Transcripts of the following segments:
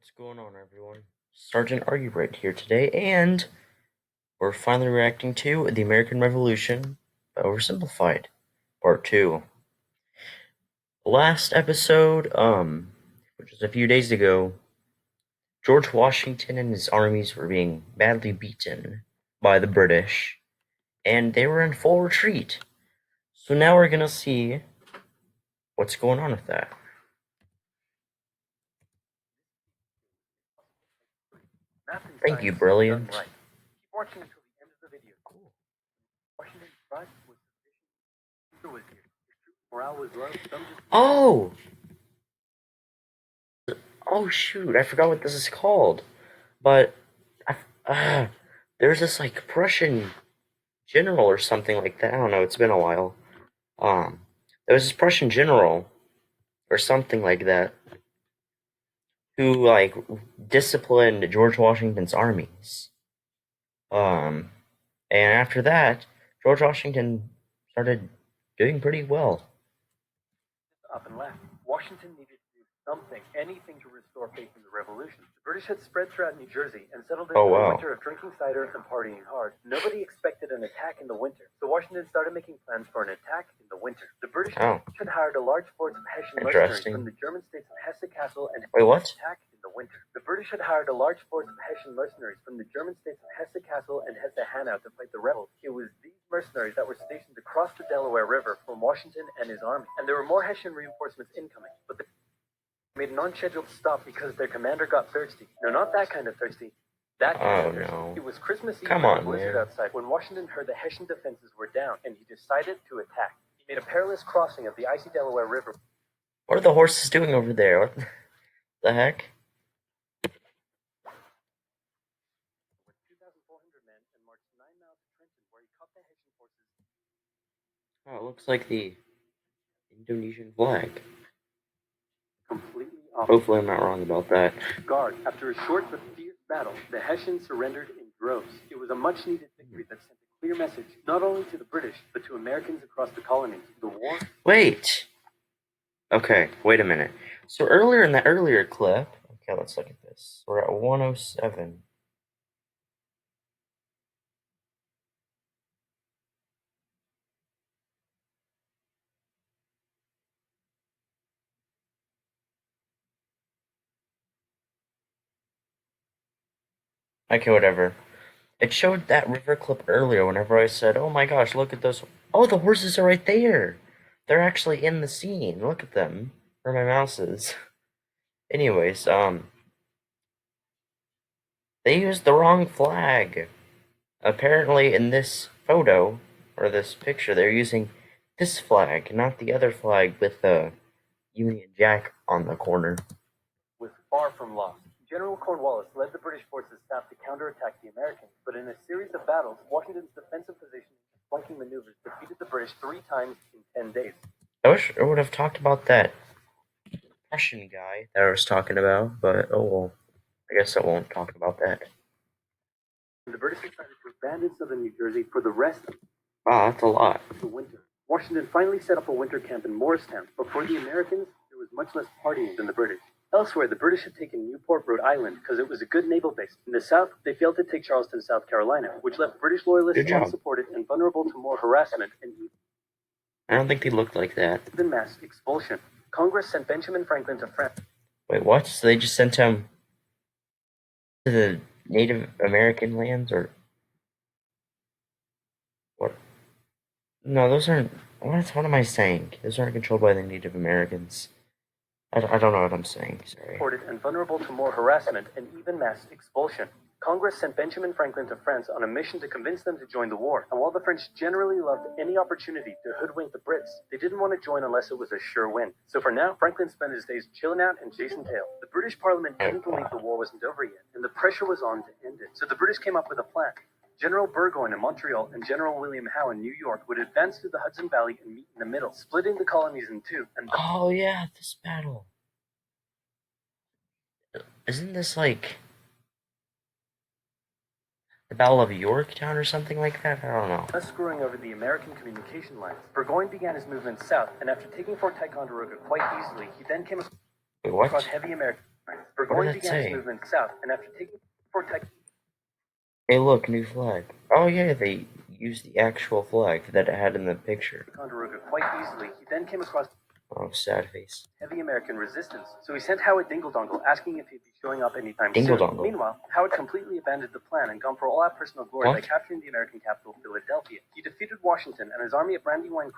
What's going on, everyone? Sergeant Argubright here today, and we're finally reacting to The American Revolution by Oversimplified, Part 2. Last episode, which was a few days ago, George Washington and his armies were being badly beaten by the British, and they were in full retreat. So now we're gonna see what's going on with that. Thank you, brilliant. Keep watching until the end of the video. Cool. Washington's drive was sufficient. Was here. Morale was low. Oh shoot, I forgot what this is called. But there's this like Prussian general or something like that. I don't know, it's been a while. There was this Prussian general or something like that who like disciplined George Washington's armies. And after that, George Washington started doing pretty well. Up and left. Washington needed to do something, anything to restore faith in the revolution. The British had spread throughout New Jersey and settled into a winter of drinking cider and partying hard. Nobody expected an attack in the winter, so Washington started making plans for an attack in the winter. The British had hired a large force of Hessian mercenaries from the German states of Hesse-Kassel and attack in the winter. The British had hired a large force of Hessian mercenaries from the German states of Hesse-Kassel and Hesse-Hanau to fight the rebels. It was these mercenaries that were stationed across the Delaware River from Washington and his army, and there were more Hessian reinforcements incoming, but they made an unscheduled stop because their commander got thirsty. No, not that kind of thirsty. That kind of thirsty. No. It was Christmas Eve and a blizzard outside when Washington heard the Hessian defenses were down, and he decided to attack. He made a perilous crossing of the icy Delaware River. What are the horses doing over there? What the heck? With 2,400 men and marched 9 miles to Trenton, where he caught the Hessian forces. Oh, it looks like the Indonesian flag. Completely off. Hopefully I'm not wrong about that. Guard. After a short but fierce battle, the Hessians surrendered in droves. It was a much-needed victory that sent a clear message, not only to the British, but to Americans across the colonies. The war... Wait! Okay, wait a minute. So earlier in the earlier clip... Okay, let's look at this. We're at 107. Okay, whatever. It showed that river clip earlier whenever I said, oh my gosh, look at those. Oh, the horses are right there. They're actually in the scene. Look at them. Where my mouse is. Anyways, they used the wrong flag. Apparently in this photo, or this picture, they're using this flag, not the other flag with the Union Jack on the corner. Was far from lost. General Cornwallis led the British forces south to counterattack the Americans, but in a series of battles, Washington's defensive position and flanking maneuvers defeated the British 3 times in 10 days. I wish I would have talked about that Prussian guy that I was talking about, but oh well. I guess I won't talk about that. The British decided to abandon southern New Jersey for the rest of that's a lot. The winter. Washington finally set up a winter camp in Morristown, but for the Americans, there was much less partying than the British. Elsewhere, the British had taken Newport, Rhode Island, because it was a good naval base. In the south, they failed to take Charleston, South Carolina, which left British loyalists unsupported and vulnerable to more harassment and I don't think they looked like that. Even mass expulsion. Congress sent Benjamin Franklin to France. Wait, what? So they just sent him to the Native American lands, or what? No, those aren't. What am I saying? Those aren't controlled by the Native Americans. I don't know what I'm saying. Sorry. Supported and vulnerable to more harassment and even mass expulsion. Congress sent Benjamin Franklin to France on a mission to convince them to join the war. And while the French generally loved any opportunity to hoodwink the Brits, they didn't want to join unless it was a sure win. So for now, Franklin spent his days chilling out and chasing tail. The British Parliament didn't believe the war wasn't over yet, and the pressure was on to end it. So the British came up with a plan. General Burgoyne in Montreal and General William Howe in New York would advance through the Hudson Valley and meet in the middle, splitting the colonies in two. And oh yeah, this battle. Isn't this like the Battle of Yorktown or something like that? I don't know. Thus screwing over the American communication lines. Burgoyne began his movement south, and after taking Fort Ticonderoga quite easily, he then came across heavy American lines. Burgoyne began his movement south, and after taking Fort Texas... Hey, look, new flag. Oh yeah, they used the actual flag that it had in the picture. Ticonderoga quite easily. He then came across... Oh, sad face. Heavy American resistance, so he sent Howard Dingle-Dongle asking if he'd be showing up anytime soon. Meanwhile, Howard completely abandoned the plan and gone for all out personal glory by capturing the American capital, Philadelphia. He defeated Washington and his army at Brandywine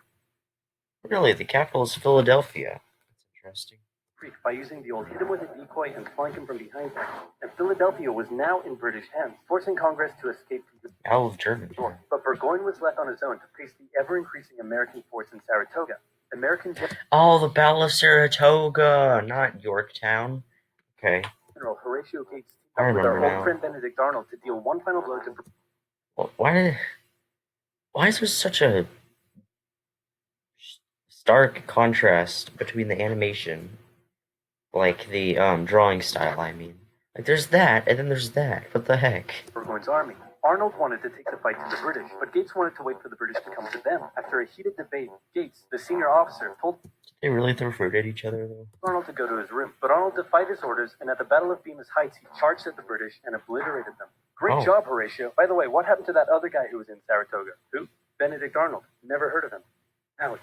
Really, the capital is Philadelphia. That's interesting. Creek by using the old hit him with a decoy and flank him from behind tactic. And Philadelphia was now in British hands, forcing Congress to escape from the Battle of Germany. But Burgoyne was left on his own to face the ever-increasing American force in Saratoga. Oh, the Battle of Saratoga, not Yorktown. Okay. General Horatio Gates I remember with our now. old friend Benedict Arnold to deal one final blow to... Well, why is there such a stark contrast between the animation, like the drawing style, I mean? Like, there's that, and then there's that. What the heck? Burgoyne's army. Arnold wanted to take the fight to the British, but Gates wanted to wait for the British to come to them. After a heated debate, Gates, the senior officer, told... Did they really throw fruit at each other, though? Arnold to go to his room, but Arnold defied his orders, and at the Battle of Bemis Heights, he charged at the British and obliterated them. Great job, Horatio. By the way, what happened to that other guy who was in Saratoga? Who? Benedict Arnold. Never heard of him. Ouch.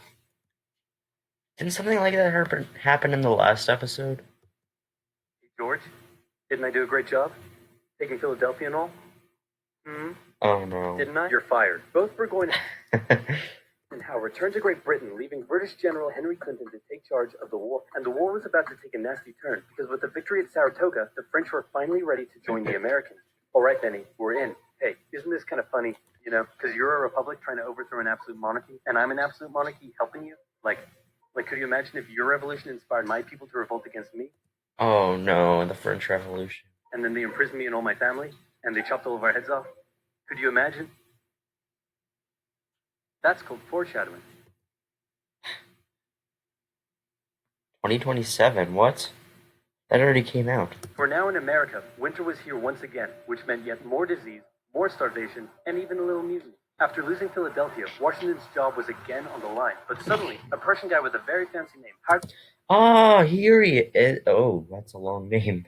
Didn't something like that happen in the last episode? Hey, George, didn't I do a great job? Taking Philadelphia and all? Oh, no. Didn't I? You're fired. Both Burgoyne and Howe returned to Great Britain, leaving British General Henry Clinton to take charge of the war. And the war was about to take a nasty turn, because with the victory at Saratoga, the French were finally ready to join the Americans. All right, Benny, we're in. Hey, isn't this kind of funny, you know, because you're a republic trying to overthrow an absolute monarchy, and I'm an absolute monarchy helping you? Like, could you imagine if your revolution inspired my people to revolt against me? Oh, no, the French Revolution. And then they imprisoned me and all my family, and they chopped all of our heads off? Could you imagine? That's called foreshadowing. 2027, what? That already came out. For now in America, winter was here once again, which meant yet more disease, more starvation, and even a little mutiny. After losing Philadelphia, Washington's job was again on the line, but suddenly, a Prussian guy with a very fancy name hired... Ah, here he is. Oh, that's a long name.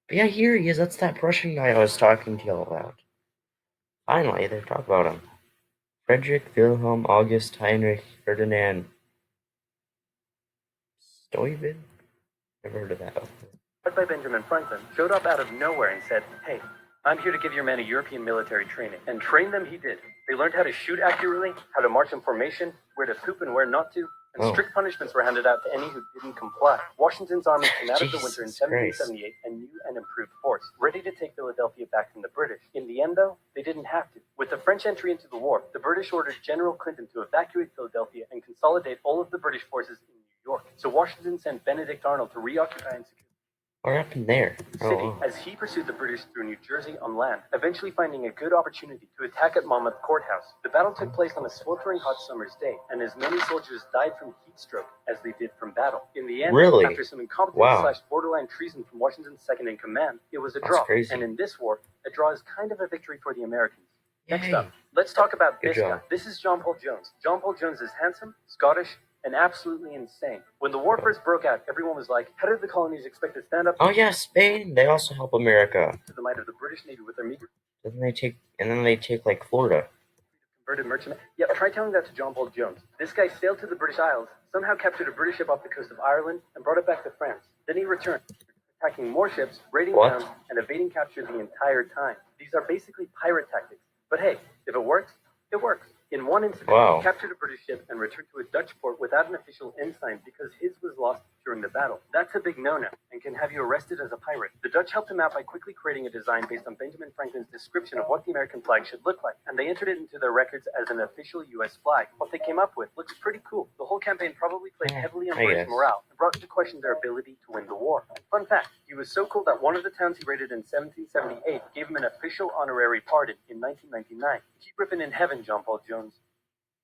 But yeah, here he is. That's that Prussian guy I was talking to you about. Finally, they talk about him. Frederik Wilhelm August Heinrich Ferdinand Stuyvesant? Never heard of that before. By Benjamin Franklin, showed up out of nowhere and said, "Hey, I'm here to give your men a European military training." And train them he did. They learned how to shoot accurately, how to march in formation, where to poop and where not to, and strict punishments were handed out to any who didn't comply. Washington's army came out of the winter in 1778 a new and improved force, ready to take Philadelphia back from the British. In the end, though, they didn't have to. With the French entry into the war, the British ordered General Clinton to evacuate Philadelphia and consolidate all of the British forces in New York. So Washington sent Benedict Arnold to reoccupy and secure what happened there? city as he pursued the British through New Jersey on land, eventually finding a good opportunity to attack at Monmouth Courthouse. The battle took place on a sweltering hot summer's day, and as many soldiers died from heat stroke as they did from battle. In the end, after some incompetence / borderline treason from Washington's second in command, it was a draw. And in this war, a draw is kind of a victory for the Americans. Next up, let's talk about this guy. This is John Paul Jones. John Paul Jones is handsome, Scottish, and absolutely insane. When the war first broke out, everyone was like, how did the colonies expect to stand up? Oh yeah, Spain. They also help America. To the might of the British Navy with their meager... Then they take like Florida. Converted merchantmen. Yep, try telling that to John Paul Jones. This guy sailed to the British Isles, somehow captured a British ship off the coast of Ireland, and brought it back to France. Then he returned, attacking more ships, raiding towns, and evading capture the entire time. These are basically pirate tactics. But hey, if it works, it works. In one incident, he captured a British ship and returned to a Dutch port without an official ensign because his was lost during the battle. That's a big no-no and can have you arrested as a pirate. The Dutch helped him out by quickly creating a design based on Benjamin Franklin's description of what the American flag should look like, and they entered it into their records as an official U.S. flag. What they came up with looks pretty cool. The whole campaign probably played heavily on British morale and brought into question their ability to win the war. Fun fact, he was so cool that one of the towns he raided in 1778 gave him an official honorary pardon in 1999. Keep ripping in heaven, John Paul Jones.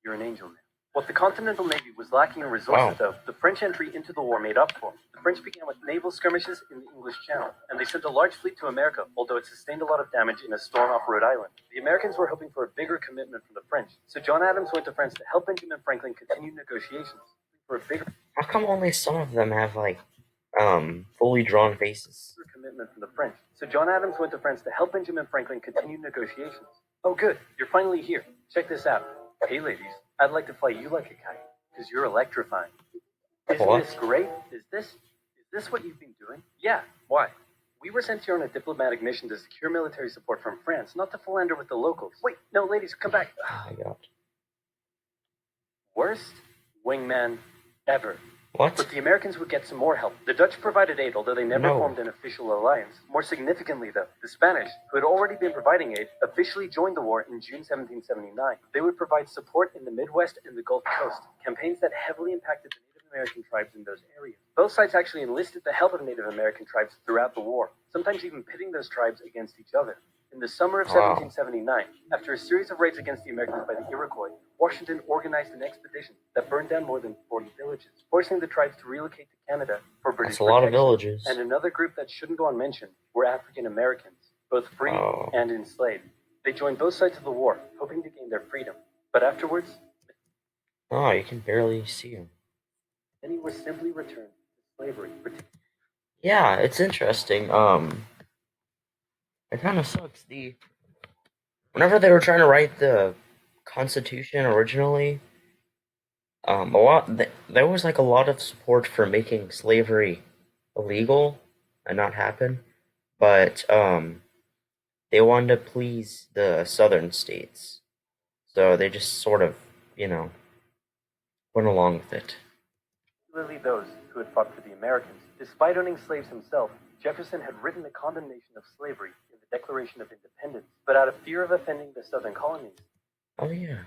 You're an angel, man. What the Continental Navy was lacking in resources, though, the French entry into the war made up for. The French began with naval skirmishes in the English Channel, and they sent a large fleet to America, although it sustained a lot of damage in a storm off Rhode Island. The Americans were hoping for a bigger commitment from the French, so John Adams went to France to help Benjamin Franklin continue negotiations. For a bigger... How come only some of them have, like, fully drawn faces. Commitment from the French. So John Adams went to France to help Benjamin Franklin continue negotiations. Oh, good. You're finally here. Check this out. Hey, ladies. I'd like to fly you like a kite, because you're electrifying. Isn't this great? Is this what you've been doing? Yeah. Why? We were sent here on a diplomatic mission to secure military support from France, not to philander with the locals. Wait, no, ladies, come back. Oh my god. Worst wingman ever. What? But the Americans would get some more help. The Dutch provided aid, although they never formed an official alliance. More significantly, though, the Spanish, who had already been providing aid, officially joined the war in June 1779. They would provide support in the Midwest and the Gulf Coast, campaigns that heavily impacted the Native American tribes in those areas. Both sides actually enlisted the help of Native American tribes throughout the war, sometimes even pitting those tribes against each other. In the summer of 1779, after a series of raids against the Americans by the Iroquois, Washington organized an expedition that burned down more than 40 villages, forcing the tribes to relocate to Canada for British protection. That's a lot of villages. And another group that shouldn't go unmentioned were African Americans, both free and enslaved. They joined both sides of the war, hoping to gain their freedom. But afterwards... Oh, you can barely see him. Many were simply returned to slavery. Yeah, it's interesting. It kind of sucks. Whenever they were trying to write the Constitution originally, there was like a lot of support for making slavery illegal and not happen, but they wanted to please the southern states, so they just sort of, went along with it. Particularly those who had fought for the Americans. Despite owning slaves himself, Jefferson had written the condemnation of slavery in the Declaration of Independence, but out of fear of offending the southern colonies. Oh, yeah.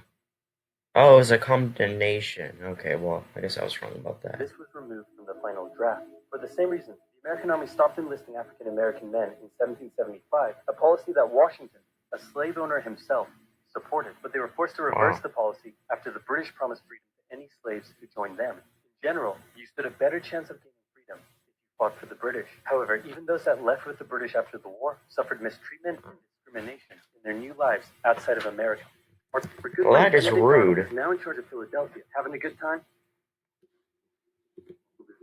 Oh, it was a condemnation. Okay, well, I guess I was wrong about that. This was removed from the final draft. For the same reason, the American Army stopped enlisting African American men in 1775, a policy that Washington, a slave owner himself, supported. But they were forced to reverse the policy after the British promised freedom to any slaves who joined them. In general, you stood a better chance of gaining freedom if you fought for the British. However, even those that left with the British after the war suffered mistreatment and discrimination in their new lives outside of America. Well, that is rude. Is now in charge of Philadelphia. Having a good time?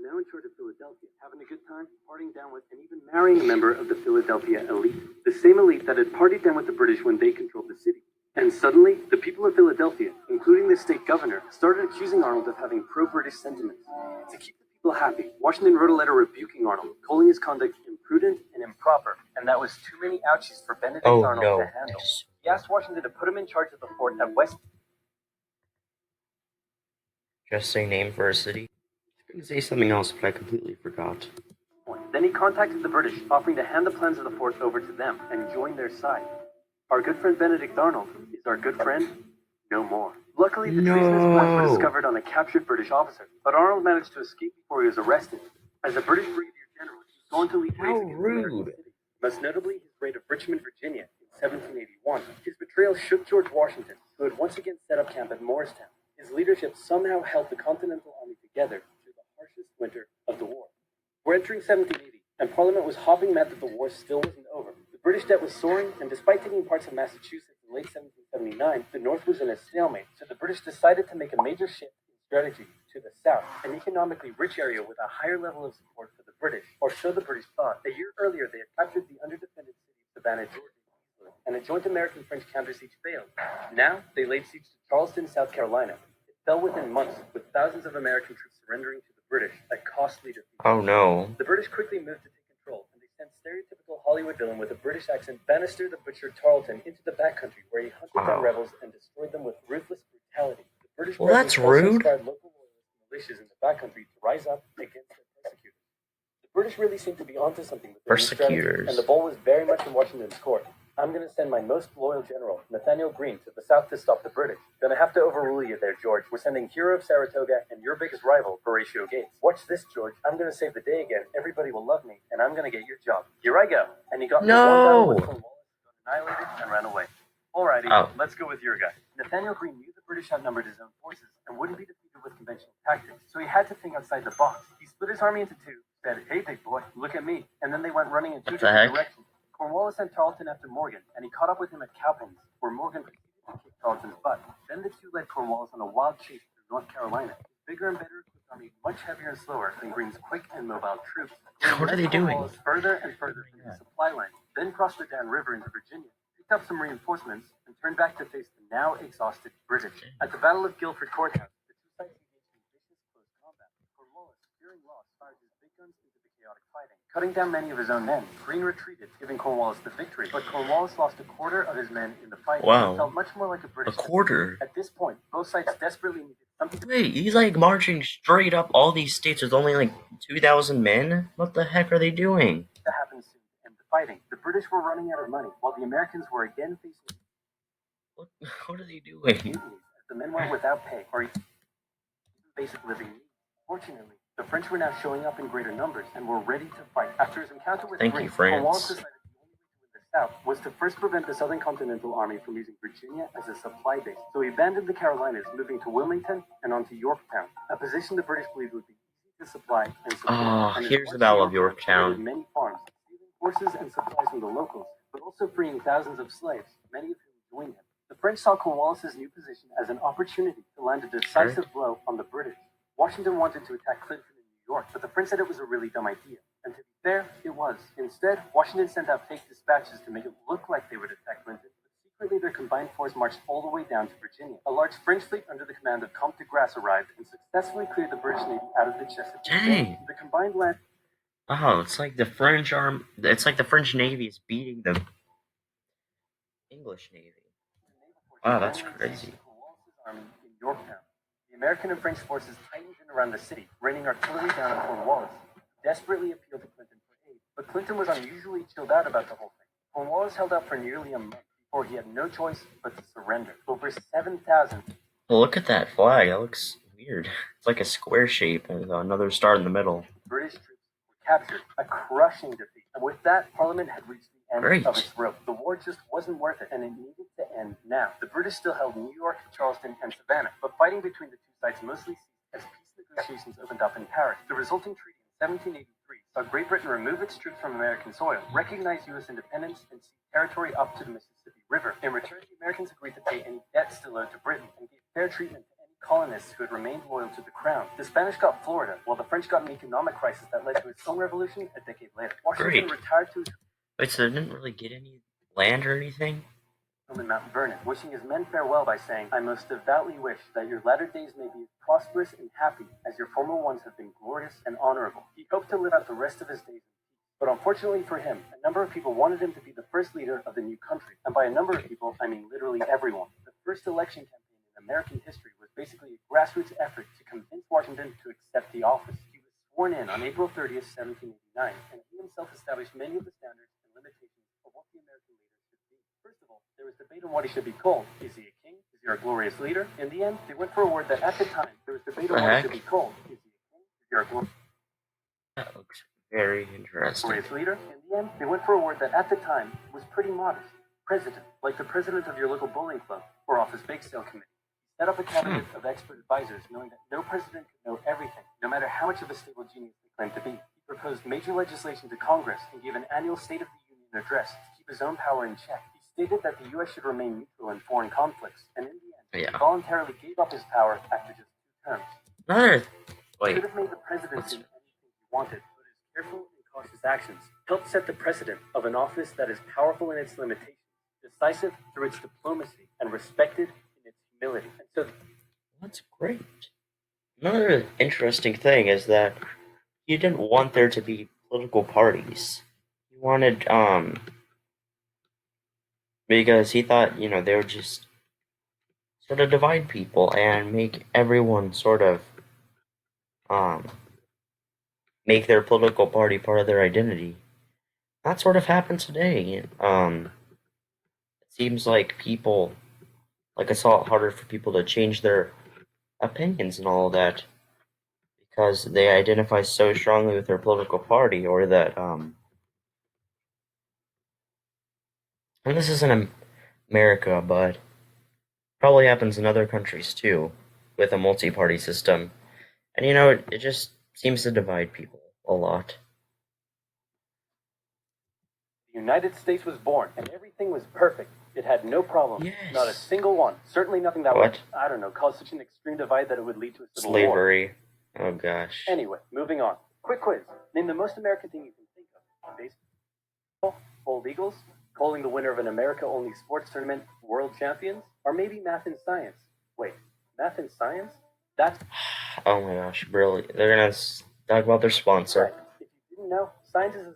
Now in charge of Philadelphia, having a good time, partying down with and even marrying a member of the Philadelphia elite. The same elite that had partied down with the British when they controlled the city. And suddenly, the people of Philadelphia, including the state governor, started accusing Arnold of having pro-British sentiments. To keep the people happy, Washington wrote a letter rebuking Arnold, calling his conduct imprudent and improper, and that was too many ouchies for Benedict Arnold to handle. He asked Washington to put him in charge of the fort at West. Interesting name for a city. I was going to say something else, but I completely forgot. Then he contacted the British, offering to hand the plans of the fort over to them and join their side. Our good friend Benedict Arnold is our good friend no more. Luckily, the treasonous plans were discovered on a captured British officer, but Arnold managed to escape before he was arrested. As a British brigadier general, he was going to lead raids against American cities, most notably his raid of Richmond, Virginia in 1781. His betrayal shook George Washington, who had once again set up camp at Morristown. His leadership somehow held the Continental Army together through the harshest winter of the war. We're entering 1780, and Parliament was hopping mad that the war still wasn't over. The British debt was soaring, and despite taking parts of Massachusetts in late 1779, the North was in a stalemate, so the British decided to make a major shift in strategy to the south, an economically rich area with a higher level of support for the British, or so the British thought. A year earlier, they had captured the underdefended city of Savannah, Georgia, and a joint American-French counter-siege failed. Now, they laid siege to Charleston, South Carolina. It fell within months, with thousands of American troops surrendering to the British, a costly defeat. Oh no. The British quickly moved to take control, and they sent stereotypical Hollywood villain with a British accent, Bannister the Butcher Tarleton, into the backcountry, where he hunted down rebels and destroyed them with ruthless brutality. The British that's rude. Inspired local loyalists and militias in the backcountry to rise up against their persecutors. The British really seemed to be onto something with their new strategy, and the ball was very much in Washington's court. I'm going to send my most loyal general, Nathaniel Greene, to the south to stop the British. Gonna have to overrule you there, George. We're sending hero of Saratoga and your biggest rival, Horatio Gates. Watch this, George. I'm going to save the day again. Everybody will love me, and I'm going to get your job. Here I go. And he got one battle with Cornwallis, got annihilated, and ran away. Alrighty, let's go with your guy. Nathaniel Greene knew the British outnumbered his own forces and wouldn't be defeated with conventional tactics, so he had to think outside the box. He split his army into two, said, "Hey, big boy, look at me," and then they went running in two different directions. Cornwallis sent Tarleton after Morgan, and he caught up with him at Cowpens, where Morgan proceeded to kick Tarleton's butt. Then the two led Cornwallis on a wild chase through North Carolina. Bigger and better equipped army much heavier and slower than Greene's quick and mobile troops. What are they doing? Cornwallis further and further from the supply line, then crossed the Dan River into Virginia, picked up some reinforcements, and turned back to face the now exhausted British. At the Battle of Guilford Court, the two sides engaged in vicious close combat. Cornwallis, fearing loss, fired his big guns into the chaotic fighting, cutting down many of his own men. Greene retreated, giving Cornwallis the victory, but Cornwallis lost a quarter of his men in the fight. Wow. It felt much more like a British. A quarter? At this point, both sides desperately needed something. Wait, he's like marching straight up all these states with only like 2,000 men? What the heck are they doing? To happen soon to end the fighting. The British were running out of money, while the Americans were again facing. What are they doing? Mutinies, as the men were without pay or even basic living needs. Fortunately, the French were now showing up in greater numbers and were ready to fight. After his encounter with Thank Greene, you, France. Cornwallis decided the only way to win the South was to first prevent the Southern Continental Army from using Virginia as a supply base. So he abandoned the Carolinas, moving to Wilmington and on to Yorktown, a position the British believed would be easy to supply and support. Oh, here's the Battle of Yorktown. Many farms, stealing horses and supplies from the locals, but also freeing thousands of slaves, many of whom joined him. The French saw Cornwallis' new position as an opportunity to land a decisive blow on the British. Washington wanted to attack Clinton in New York, but the French said it was a really dumb idea. And to be fair, it was. Instead, Washington sent out fake dispatches to make it look like they would attack Clinton, but secretly their combined force marched all the way down to Virginia. A large French fleet under the command of Comte de Grasse arrived and successfully cleared the British Navy out of the Chesapeake Bay. Dang! The combined land. Oh, it's like the French It's like the French Navy is beating the English Navy. Wow, that's crazy. Army in Yorktown. The American and French forces tightened in around the city, raining artillery down on Cornwallis. Desperately appealed to Clinton for aid, but Clinton was unusually chilled out about the whole thing. Cornwallis held out for nearly a month before he had no choice but to surrender. Over 7,000. Well, look at that flag. That looks weird. It's like a square shape with another star in the middle. British troops were captured, a crushing defeat. And with that, Parliament had reached the end of its rope. The war just wasn't worth it, and it needed to end now. The British still held New York, Charleston, and Savannah, but fighting between the two sides mostly ceased as peace negotiations opened up in Paris. The resulting treaty in 1783 saw Great Britain remove its troops from American soil, recognize U.S. independence, and cede territory up to the Mississippi River. In return, the Americans agreed to pay any debt still owed to Britain and gave fair treatment to any colonists who had remained loyal to the crown. The Spanish got Florida, while the French got an economic crisis that led to its own revolution a decade later. Washington retired to his... Wait, so they didn't really get any land or anything? In Mount Vernon, wishing his men farewell by saying, "I most devoutly wish that your latter days may be as prosperous and happy as your former ones have been glorious and honorable." He hoped to live out the rest of his days in peace. But unfortunately for him, a number of people wanted him to be the first leader of the new country. And by a number of people, I mean literally everyone. The first election campaign in American history was basically a grassroots effort to convince Washington to accept the office. He was sworn in on April 30th, 1789, and he himself established many of the standards and limitations of what the American leader should be. First of all, there was debate on what he should be called. Is he a king? Is he a glorious leader? In the end, they went for a word that at the time, there was debate on what he should be called. Is he a king? Is he a glorious... That looks very interesting. Glorious leader? In the end, they went for a word that at the time was pretty modest. President, like the president of your local bowling club or office bake sale committee. Set up a cabinet of expert advisors, knowing that no president could know everything, no matter how much of a stable genius they claimed to be. He proposed major legislation to Congress and gave an annual State of the Union address to keep his own power in check. He stated that the U.S. should remain neutral in foreign conflicts, and in the end, he voluntarily gave up his power after just 2 terms. He could have made the presidency anything he wanted, but his careful and cautious actions helped set the precedent of an office that is powerful in its limitations, decisive through its diplomacy, and respected in its humility. And so, that's great. Another interesting thing is that he didn't want there to be political parties. He wanted, because he thought, they would just sort of divide people and make everyone sort of, make their political party part of their identity. That sort of happens today. It seems like people, it's a lot harder for people to change their opinions and all of that because they identify so strongly with their political party, or that, and this isn't America, but probably happens in other countries too, with a multi-party system. And it just seems to divide people a lot. The United States was born, and everything was perfect. It had no problem. Yes. Not a single one. Certainly nothing that What? would, cause such an extreme divide that it would lead to a civil Slavery. war. Oh gosh. Anyway, moving on. Quick quiz. Name the most American thing you can think of. Baseball, Old Eagles, calling the winner of an America-only sports tournament world champions, or maybe math and science. Wait, math and science? That's Oh my gosh, really? They're gonna talk about their sponsor. right. If you didn't know, science is as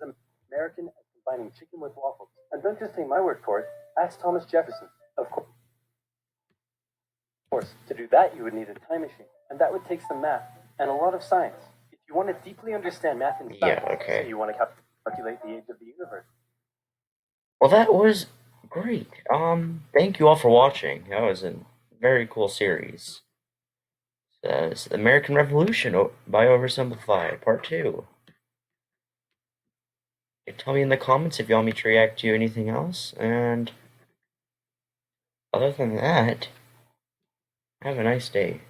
American as combining chicken with waffles. And don't just take my word for it. Ask Thomas Jefferson. Of course, to do that, you would need a time machine, and that would take some math and a lot of science. If you want to deeply understand math and science, say you want to calculate the age of the universe. Well, that was great. Thank you all for watching. That was a very cool series. It's the American Revolution by Oversimplified, Part 2. Tell me in the comments if you want me to react to anything else, and other than that, have a nice day.